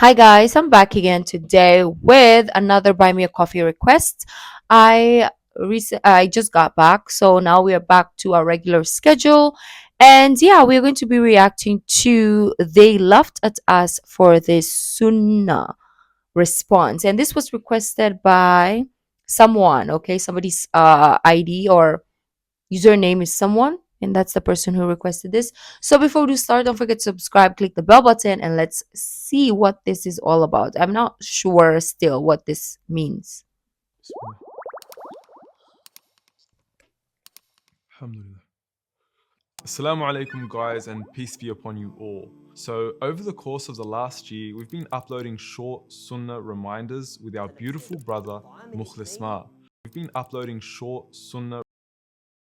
Hi guys, I'm back again today with another buy me a coffee request. I just got back, so now we are back to our regular schedule. And yeah, we're going to be reacting to they laughed at us for this sunnah response. And this was requested by someone, okay? Somebody's ID or username is someone, and that's the person who requested this. So before we start, don't forget to subscribe, click the bell button, and let's see what this is all about. I'm not sure still what this means. Bismillah. Alhamdulillah. Assalamu alaikum, guys, and peace be upon you all. So, over the course of the last year, we've been uploading short sunnah reminders with our beautiful brother Mukhlis Ma. We've been uploading short sunnah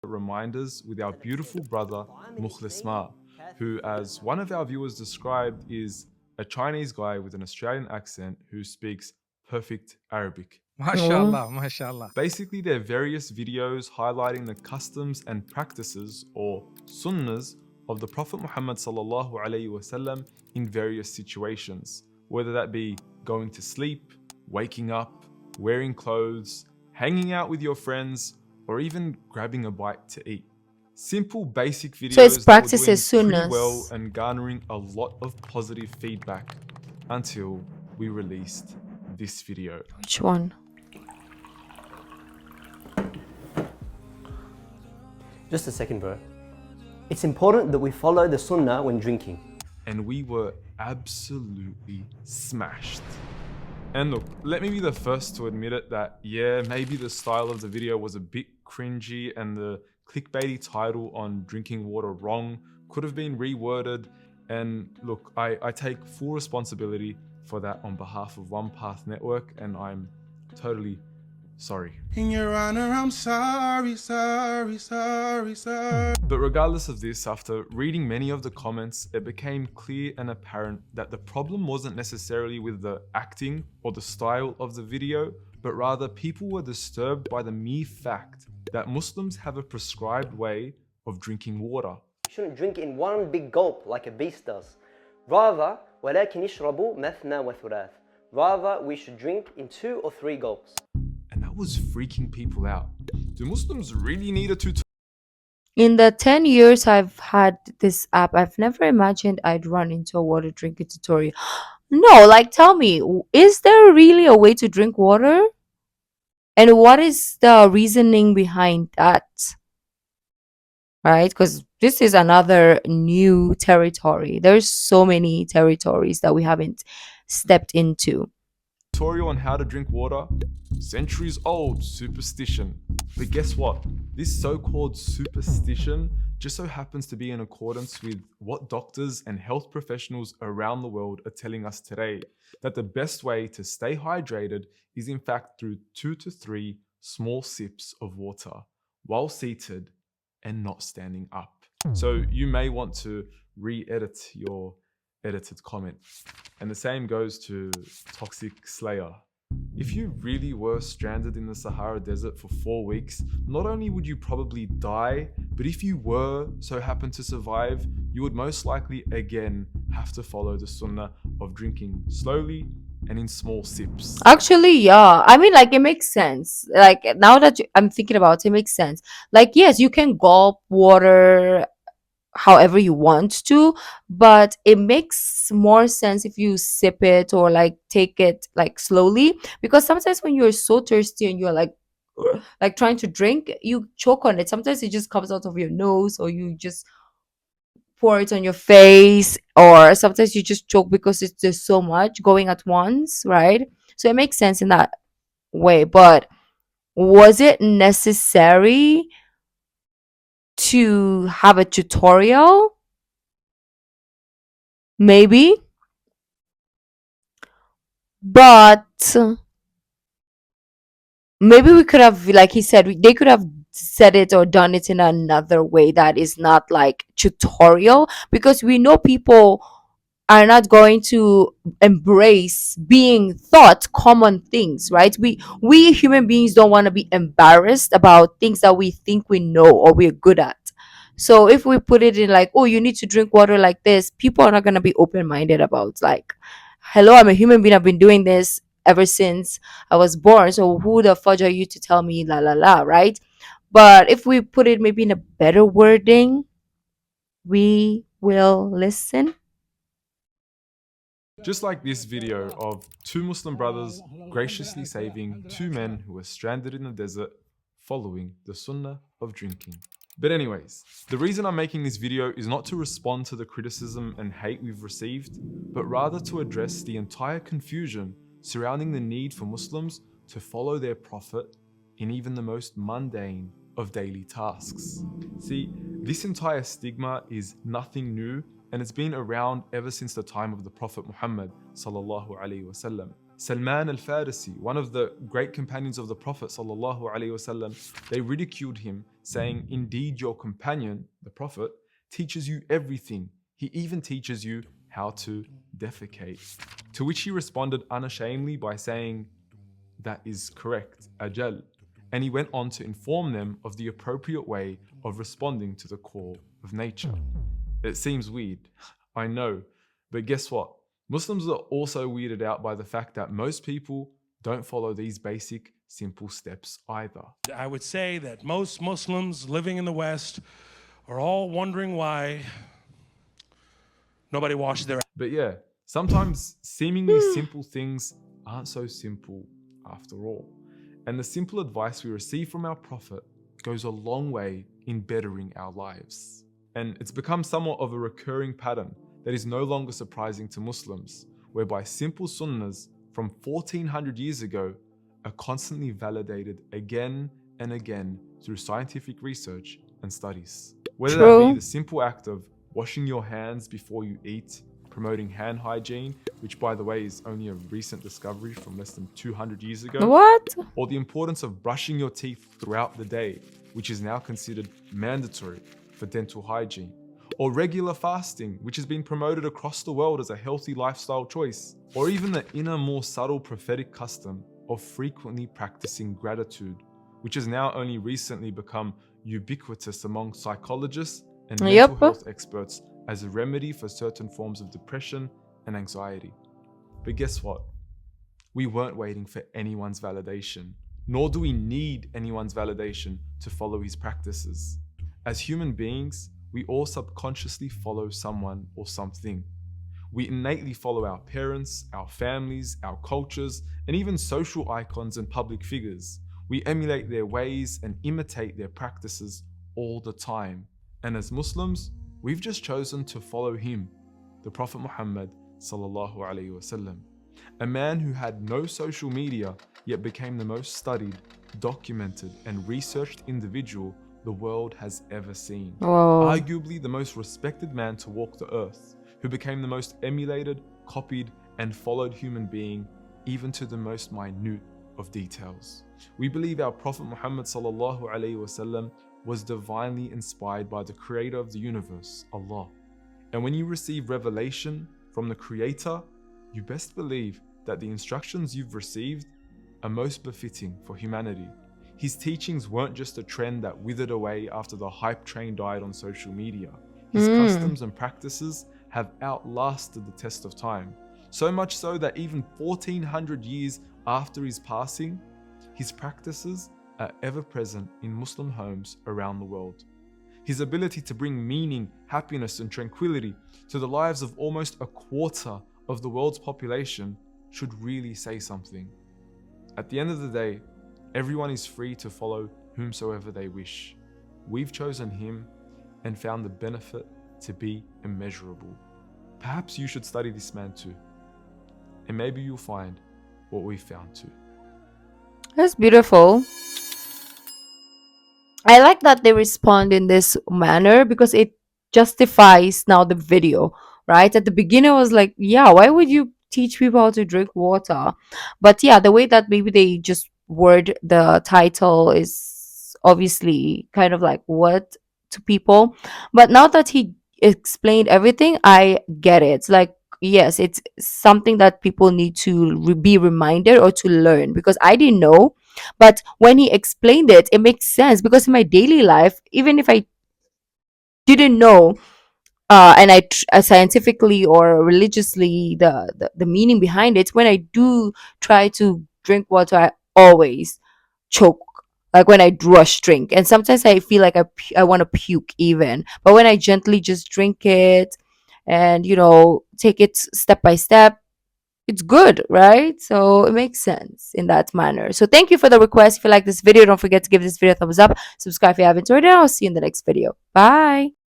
reminders with our beautiful brother Mukhlis Ma, who, as one of our viewers described, is a Chinese guy with an Australian accent who speaks perfect Arabic. Oh, MashaAllah, MashaAllah. Basically, they're various videos highlighting the customs and practices or sunnahs of the Prophet Muhammad sallallahu alaihi wasallam in various situations, whether that be going to sleep, waking up, wearing clothes, hanging out with your friends, or even grabbing a bite to eat. Simple, basic so it's videos that were doing practices pretty well sunnahs. and garnering a lot of positive feedback until we released this video. Which one? Just a second, bro. It's important that we follow the sunnah when drinking. And we were absolutely smashed. And look, let me be the first to admit it that, yeah, maybe the style of the video was a bit cringy and the clickbaity title on drinking water wrong could have been reworded. And look, I take full responsibility for that on behalf of One Path Network, and I'm totally sorry. In your honor, I'm sorry. But regardless of this, after reading many of the comments, it became clear and apparent that the problem wasn't necessarily with the acting or the style of the video, but rather people were disturbed by the mere fact that Muslims have a prescribed way of drinking water. You shouldn't drink in one big gulp like a beast does. Rather, ولكن يشربوا مثنى وثلاث. Rather, we should drink in 2 or 3 gulps. And that was freaking people out. Do Muslims really need a tutorial? In the 10 years I've had this app, I've never imagined I'd run into a water drinking tutorial. No, like tell me, is there really a way to drink water? And what is the reasoning behind that? Right? Because this is another new territory. There's so many territories that we haven't stepped into. Tutorial on how to drink water? Centuries old superstition. But guess what? This so-called superstition just so happens to be in accordance with what doctors and health professionals around the world are telling us today, that the best way to stay hydrated is in fact through 2 to 3 small sips of water while seated and not standing up. So you may want to re-edit your edited comment. And the same goes to Toxic Slayer. If you really were stranded in the Sahara Desert for 4 weeks, not only would you probably die, but if you were so happen to survive, you would most likely again have to follow the sunnah of drinking slowly and in small sips. Actually, yeah. I mean, like, it makes sense. Like, now that I'm thinking about it, it makes sense. Like, yes, you can gulp water however you want to, but it makes more sense if you sip it or like take it like slowly, because sometimes when you're so thirsty and you're like trying to drink, you choke on it. Sometimes it just comes out of your nose, or you just pour it on your face, or sometimes you just choke because it's just so much going at once, right? So it makes sense in that way. But was it necessary to have a tutorial? Maybe, but maybe we could have, like he said, they could have said it or done it in another way that is not like tutorial, because we know people are not going to embrace being taught common things, right? We human beings don't want to be embarrassed about things that we think we know or we're good at. So if we put it in like, oh, you need to drink water like this, people are not going to be open minded about like hello, I'm a human being. I've been doing this ever since I was born. So who the fudge are you to tell me la la la, right? But if we put it maybe in a better wording, we will listen. Just like this video of two Muslim brothers graciously saving two men who were stranded in the desert following the sunnah of drinking. But anyways, the reason I'm making this video is not to respond to the criticism and hate we've received, but rather to address the entire confusion surrounding the need for Muslims to follow their Prophet in even the most mundane of daily tasks. See, this entire stigma is nothing new, and it's been around ever since the time of the Prophet Muhammad sallallahu alaihi wasallam. Salman al-Farisi, one of the great companions of the Prophet sallallahu alaihi wasallam, they ridiculed him, saying, "Indeed, your companion, the Prophet, teaches you everything. He even teaches you how to defecate." To which he responded unashamedly by saying, "That is correct, ajal." And he went on to inform them of the appropriate way of responding to the call of nature. It seems weird, I know, but guess what? Muslims are also weirded out by the fact that most people don't follow these basic, simple steps either. I would say that most Muslims living in the West are all wondering why nobody washes their. But yeah, sometimes seemingly simple things aren't so simple after all. And the simple advice we receive from our Prophet goes a long way in bettering our lives. And it's become somewhat of a recurring pattern that is no longer surprising to Muslims, whereby simple sunnahs from 1400 years ago are constantly validated again and again through scientific research and studies. Whether that be True. the simple act of washing your hands before you eat, promoting hand hygiene, which by the way is only a recent discovery from less than 200 years ago, What? or the importance of brushing your teeth throughout the day, which is now considered mandatory for dental hygiene, or regular fasting, which has been promoted across the world as a healthy lifestyle choice, or even the inner, more subtle prophetic custom of frequently practicing gratitude, which has now only recently become ubiquitous among psychologists and mental Yep. health experts as a remedy for certain forms of depression and anxiety. But guess what? We weren't waiting for anyone's validation, nor do we need anyone's validation to follow his practices. As human beings, we all subconsciously follow someone or something. We innately follow our parents, our families, our cultures, and even social icons and public figures. We emulate their ways and imitate their practices all the time. And as Muslims, we've just chosen to follow him, the Prophet Muhammad sallallahu alaihi wasallam, a man who had no social media yet became the most studied, documented, and researched individual the world has ever seen. Whoa. Arguably the most respected man to walk the earth, who became the most emulated, copied, and followed human being, even to the most minute of details. We believe our Prophet Muhammad sallallahu alaihi wasallam was divinely inspired by the creator of the universe, Allah. And when you receive revelation from the creator, you best believe that the instructions you've received are most befitting for humanity. His teachings weren't just a trend that withered away after the hype train died on social media. His customs and practices have outlasted the test of time. So much so that even 1400 years after his passing, his practices are ever present in Muslim homes around the world. His ability to bring meaning, happiness, and tranquility to the lives of almost a quarter of the world's population should really say something. At the end of the day, everyone is free to follow whomsoever they wish. We've chosen him and found the benefit to be immeasurable. Perhaps you should study this man too, and maybe you'll find what we found too. That's beautiful. I like that they respond in this manner because it justifies now the video, right? At the beginning, I was like, yeah, why would you teach people how to drink water? But yeah, the way that maybe they just word the title is obviously kind of like what to people. But now that he explained everything, I get it. It's like, yes, it's something that people need to be reminded or to learn because I didn't know, but when he explained it, it makes sense because in my daily life, even if I didn't know, and scientifically or religiously, the meaning behind it, when I do try to drink water, I always choke, like when I rush drink, and sometimes I feel like I want to puke even. But when I gently just drink it and take it step by step, it's good, right? So it makes sense in that manner. So thank you for the request. If you like this video, don't forget to give this video a thumbs up, subscribe if you haven't already, and I'll see you in the next video. Bye.